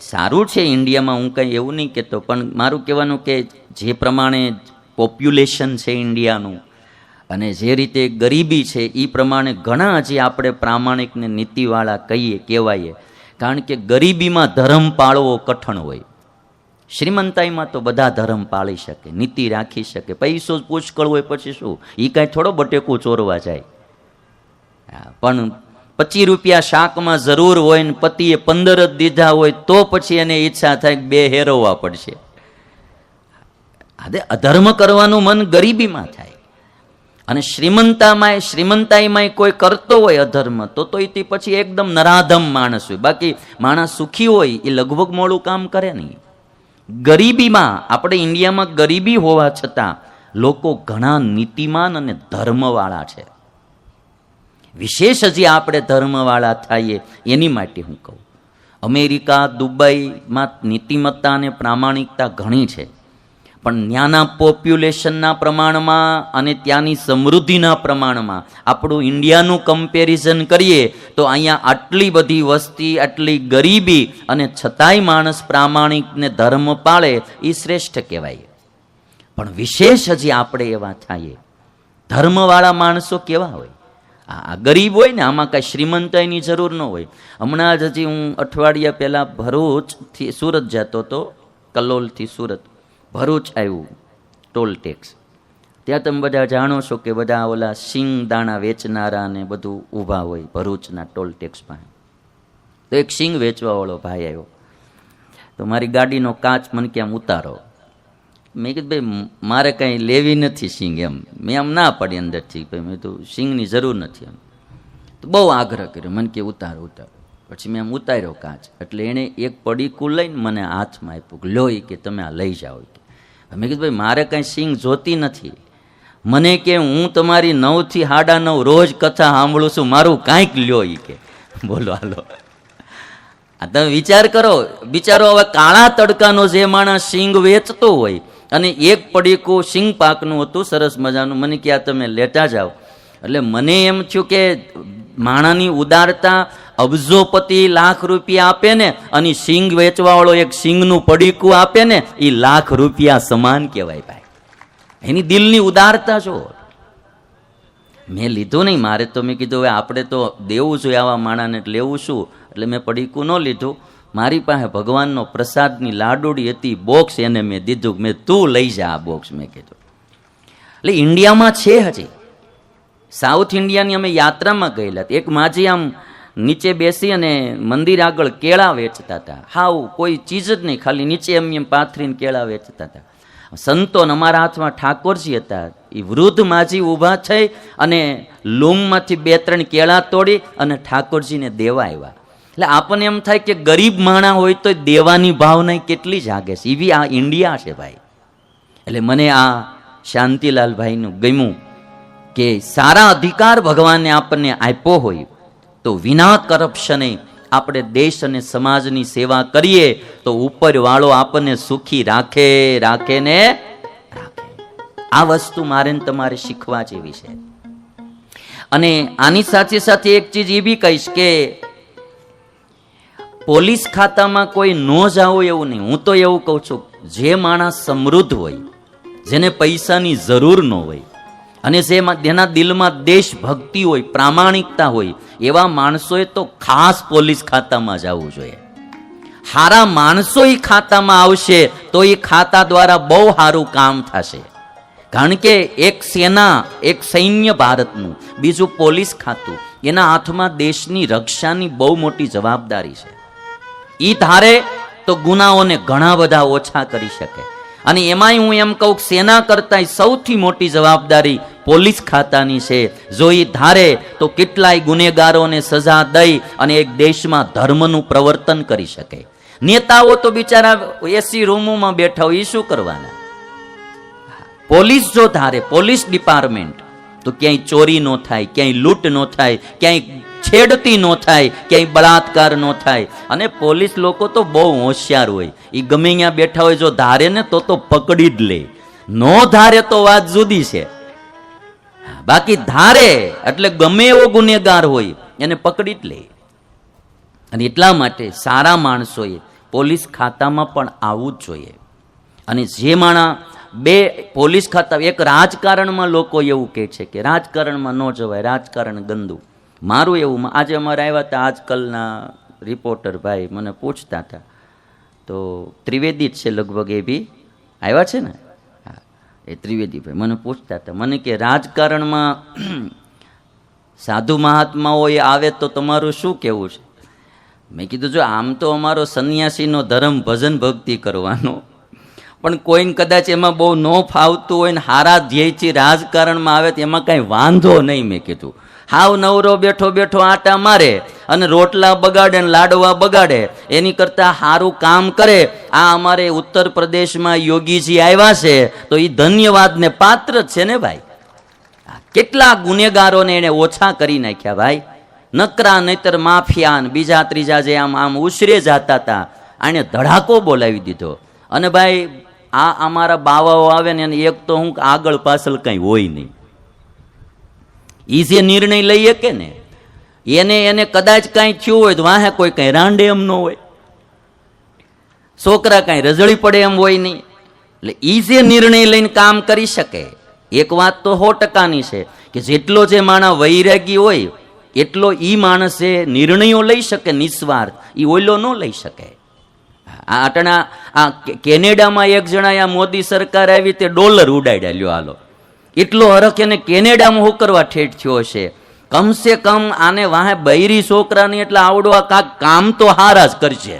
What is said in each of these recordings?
સારું છે ઇન્ડિયામાં, હું કંઈ એવું નહીં કહેતો, પણ મારું કહેવાનું કે જે પ્રમાણે પોપ્યુલેશન છે ઇન્ડિયાનું અને જે રીતે ગરીબી છે એ પ્રમાણે ઘણા હજી આપણે પ્રામાણિક ને નીતિવાળા કહેવાય. કારણ કે ગરીબીમાં ધર્મ પાળવો કઠણ હોય. શ્રીમંતાઈમાં તો બધા ધર્મ પાળી શકે, નીતિ રાખી શકે. પૈસો જ પુષ્કળ હોય પછી શું, એ કાંઈ થોડો બટેકું ચોરવા જાય. પણ 25 રૂપિયા શાકમાં જરૂર હોય ને પતિએ 15 જ દીધા હોય તો પછી એને ઈચ્છા થાય કે 2 હેરવવા પડશે. અધર્મ કરવાનું મન ગરીબીમાં થાય. અને શ્રીમંતાઈમાં કોઈ કરતો હોય અધર્મ તો એ પછી એકદમ નરાધમ માણસ હોય. બાકી માણસ સુખી હોય એ લગભગ મોડું કામ કરે નહીં. ગરીબીમાં, આપણે ઇન્ડિયામાં ગરીબી હોવા છતાં લોકો ઘણા નીતિમાન અને ધર્મવાળા છે. વિશેષ હજી આપણે ધર્મવાળા થઈએ એની માટે હું કહું. અમેરિકા, દુબઈમાં નીતિમત્તા અને પ્રામાણિકતા ઘણી છે, પણ ત્યાંના પોપ્યુલેશનના પ્રમાણમાં અને ત્યાંની સમૃદ્ધિના પ્રમાણમાં આપણું ઇન્ડિયાનું કમ્પેરિઝન કરીએ તો અહીંયા આટલી બધી વસ્તી, આટલી ગરીબી અને છતાંય માણસ પ્રામાણિક ને ધર્મ પાળે એ શ્રેષ્ઠ કહેવાય. પણ વિશેષ હજી આપણે એવા થઈએ. ધર્મવાળા માણસો કેવા હોય? આ ગરીબ હોય ને, આમાં કાંઈ શ્રીમંતાઈની જરૂર ન હોય. હમણાં જ હજી હું અઠવાડિયા પહેલાં ભરૂચથી સુરત જતો હતો, કલોલથી સુરત. ભરૂચ આવ્યું ટોલ ટેક્સ. ત્યાં તમે બધા જાણો છો કે બધા ઓલા સિંગ દાણા વેચનારા ને બધું ઊભા હોય ભરૂચના ટોલ ટેક્સ પાસે. તો એક સિંગ વેચવાવાળો ભાઈ આવ્યો, તો મારી ગાડીનો કાચ મને કે આમ ઉતારો. મેં કીધું ભાઈ મારે કાંઈ લેવી નથી સિંગ, એમ મેં આમ ના પડી અંદરથી. ભાઈ મેં તો સિંગની જરૂર નથી એમ. તો બહુ આગ્રહ કર્યો, મને કે ઉતારો ઉતારો. પછી મેં આમ ઉતાર્યો કાચ. એટલે એણે એક પડીકું લઈને મને હાથમાં આપ્યું, લો કે તમે આ લઈ જાઓ. મેં કીધું ભાઈ મારે કાંઈ સિંગ જોતી નથી. મને કે હું તમારી 9 થી 9:30 રોજ કથા સાંભળું છું, મારું કાંઈક લ્યો એ કે. બોલો હાલો, આ તમે વિચાર કરો. બિચારો હવે કાળા તડકાનો જે માણસ સિંગ વેચતો હોય અને એક પડીકું સિંગ પાકનું હતું સરસ મજાનું, મને કે આ તમે લેતા જાઓ. એટલે મને એમ થયું કે માણાની ઉદારતા, અબજોપતિ લાખ રૂપિયા આપે ને અને સિંગ વેચવાવાળો એક સિંગનું પડીકું આપે ને, એ લાખ રૂપિયા સમાન કહેવાય ભાઈ. એની દિલની ઉદારતા જો. મેં લીધું નહીં, મારે તો મેં કીધું હવે આપણે તો દેવું જોઈએ આવા માણાને, લેવું શું. એટલે મેં પડીકું ન લીધું. મારી પાસે ભગવાનનો પ્રસાદની લાડુડી હતી, બોક્સ એને મેં દીધું. મેં તું લઈ જા આ બોક્સ, મેં કીધું. એટલે ઇન્ડિયામાં છે હજી. સાઉથ ઇન્ડિયાની અમે યાત્રામાં ગયેલા. એક માજી આમ નીચે બેસી અને મંદિર આગળ કેળા વેચતા હતા. હાવ કોઈ ચીજ જ નહીં, ખાલી નીચે એમ પાથરીને કેળા વેચતા હતા. સંતો અમારા હાથમાં ઠાકોરજી હતા. એ વૃદ્ધ માજી ઊભા થઈ અને લૂમમાંથી 2-3 કેળા તોડી અને ઠાકોરજીને દેવા આવ્યા. એટલે આપણને એમ થાય કે ગરીબ માણા હોય તો દેવાની ભાવના કેટલી જાગે છે. એવી આ ઇન્ડિયા છે ભાઈ. એટલે મને આ શાંતિલાલ ભાઈનું ગમ્યું કે સારા અધિકાર ભગવાને આપણને આપ્યો હોય તો વિના કરપ્શને આપણે દેશ અને સમાજની સેવા કરીએ તો ઉપરવાળો આપણને સુખી રાખે રાખે ને રાખે. આ વસ્તુ મારે ને તમારે શીખવા જેવી છે. અને આની સાથે સાથે એક ચીજ એ બી કહીશ કે પોલીસ ખાતામાં કોઈ ન જાવું એવું નહીં. હું તો એવું કહું છું, જે માણસ સમૃદ્ધ હોય, જેને પૈસાની જરૂર ન હોય અને જેના દિલમાં દેશભક્તિ હોય, પ્રામાણિકતા હોય, એવા માણસોએ તો ખાસ પોલીસ ખાતામાં જવું જોઈએ. સારા માણસો એ ખાતામાં આવશે તો એ ખાતા દ્વારા બહુ સારું કામ થશે. કારણ કે એક સેના, એક સૈન્ય ભારતનું, બીજું પોલીસ ખાતું, એના હાથમાં દેશની રક્ષાની બહુ મોટી જવાબદારી છે. ઈ ધારે તો ગુનાઓને ઘણા બધા ઓછા કરી શકે. અને એમાંય હું એમ કહું, સેના કરતા સૌથી મોટી જવાબદારી પોલીસ ખાતાની છે. જો એ ધારે તો કેટલાય ગુનેગારોને સજા દઈ અને એક દેશમાં ધર્મનું પ્રવર્તન કરી શકે. નેતાઓ તો બિચારા એસી રૂમોમાં બેઠા હોય, એ શું કરવાના? પોલીસ જો ધારે, પોલીસ ડિપાર્ટમેન્ટ, તો ક્યાંય ચોરી ન થાય, ક્યાંય લૂંટ ન થાય, ક્યાંય છેડતી ન થાય, ક્યાંય બળાત્કાર ન થાય. અને પોલીસ લોકો તો બહુ હોશિયાર હોય. એ ગમે અહીંયા બેઠા હોય, જો ધારે ને તો પકડી જ લે. નો ધારે તો વાત જુદી છે. બાકી ધારે એટલે ગમે એવો ગુનેગાર હોય એને પકડી જ લે. અને એટલા માટે સારા માણસોએ પોલીસ ખાતામાં પણ આવવું જ જોઈએ. અને જે માણા બે પોલીસ ખાતા, એક રાજકારણમાં લોકો એવું કહે છે કે રાજકારણમાં ન જવાય, રાજકારણ ગંદુ. મારું એવું, આજે અમારે આવ્યા હતા આજકાલના રિપોર્ટર ભાઈ મને પૂછતા હતા, તો ત્રિવેદી જ છે લગભગ, એ બી આવ્યા છે ને, હા એ ત્રિવેદીભાઈ મને પૂછતા હતા, મને કે રાજકારણમાં સાધુ મહાત્માઓ એ આવે તો તમારું શું કહેવું છે? મેં કીધું જો આમ તો અમારો સંન્યાસીનો ધર્મ ભજન ભક્તિ કરવાનો, પણ કોઈને કદાચ એમાં બહુ ન ફાવતું હોય ને હારા ધ્યેયથી રાજકારણમાં આવે તો એમાં કાંઈ વાંધો નહીં. મેં કીધું હાવ નવરો બેઠો બેઠો આટા મારે અને રોટલા બગાડે ને લાડવા બગાડે એની કરતાં સારું કામ કરે. આ અમારે ઉત્તર પ્રદેશમાં યોગીજી આવ્યા છે તો એ ધન્યવાદને પાત્ર જ છે ને ભાઈ. કેટલા ગુનેગારોને એને ઓછા કરી નાખ્યા ભાઈ. નકરા નહીતર માફિયા બીજા ત્રીજા જે આમ આમ ઉછરે જતા હતા, આને ધડાકો બોલાવી દીધો. અને ભાઈ આ અમારા બાવાઓ આવે ને એને એક તો હું આગળ પાછળ કંઈ હોય નહીં, એ જે નિર્ણય લઈએ કે ને એને કદાચ કાંઈ થયું હોય તો વાહે કોઈ કંઈ રાંડે એમ ન હોય, છોકરા કાંઈ રજળી પડે એમ હોય નહીં. એટલે એ જે નિર્ણય લઈને કામ કરી શકે. એક વાત તો 100%ની છે કે જેટલો જે માણસ વૈરાગી હોય એટલો ઈ માણસે નિર્ણયો લઈ શકે નિસ્વાર્થ, એ ઓઈલો ન લઈ શકે. આટણા આ કેનેડામાં એક જણા આ મોદી સરકાર આવી તે ડોલર ઉડાડ્યા, લ્યો હાલો, એટલો હરખ એને કેનેડામાં હું કરવા ઠેઠ થયો હશે. કમસે કમ આને વાહે બૈરી છોકરાની એટલે આવડવા કાંક કામ તો હારા જ કરશે.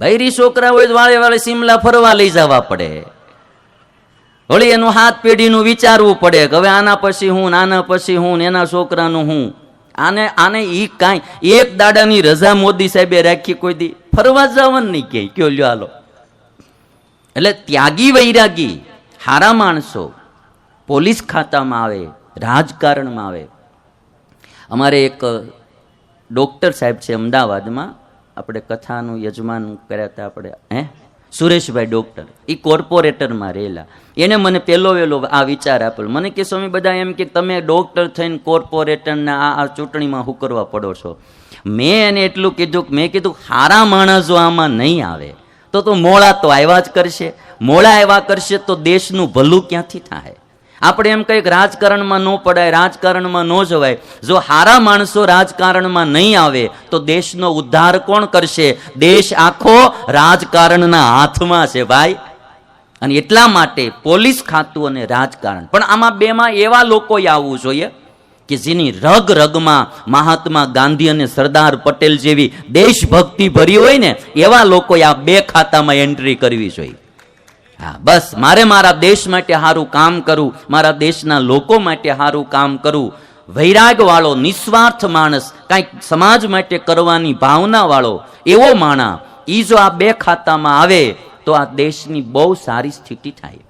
બૈરી છોકરા હોય તો વાળે વાળે સિમલા ફરવા લઈ જવા પડે, વળી એનું હાથ પેઢીનું વિચારવું પડે કે હવે આના પછી હું, આના પછી હું, એના છોકરાનું હું. આને ઈ કાંઈ એક દાડાની રજા મોદી સાહેબે રાખી કોઈ દી ફરવા જવાનું નહીં કે કયો, લ્યો હાલો. એટલે ત્યાગી વૈરાગી હારા માણસો પોલીસ ખાતામાં આવે, રાજકારણમાં આવે. અમારે એક ડૉક્ટર સાહેબ છે અમદાવાદમાં, આપણે કથાનું યજમાન કર્યા હતા આપણે, સુરેશભાઈ ડૉક્ટર, એ કોર્પોરેટરમાં રહેલા. એને મને પહેલો વહેલો આ વિચાર આપેલો. મને કે સ્વામી બધા એમ કે તમે ડૉક્ટર થઈને કોર્પોરેટરના આ ચૂંટણીમાં શું કરવા પડો છો? મેં એને એટલું કીધું કે મેં કીધું હારા માણસો આમાં નહીં આવે તો મોળા તો આવ્યા જ કરશે, મોળા આવ્યા કરશે તો દેશનું ભલું ક્યાંથી થાય? આપણે એમ કંઈક રાજકારણમાં ન પડાય, રાજકારણમાં ન જવાય. જો હારા માણસો રાજકારણમાં નહીં આવે તો દેશનો ઉદ્ધાર કોણ કરશે? દેશ આખો રાજકારણના હાથમાં છે ભાઈ. અને એટલા માટે પોલીસ ખાતું અને રાજકારણ, પણ આમાં બેમાં એવા લોકો આવવું જોઈએ કે જેની રગ રગમાં મહાત્મા ગાંધી અને સરદાર પટેલ જેવી દેશભક્તિ ભરી હોય ને, એવા લોકોએ આ બે ખાતામાં એન્ટ્રી કરવી જોઈએ. હા બસ, મારે મારા દેશ માટે સારું કામ કરવું, મારા દેશના લોકો માટે સારું કામ કરવું. વૈરાગ વાળો નિસ્વાર્થ માણસ, કાંઈક સમાજ માટે કરવાની ભાવના વાળો એવો માણસ, એ જો આ બે ખાતામાં આવે તો આ દેશની બહુ સારી સ્થિતિ થાય.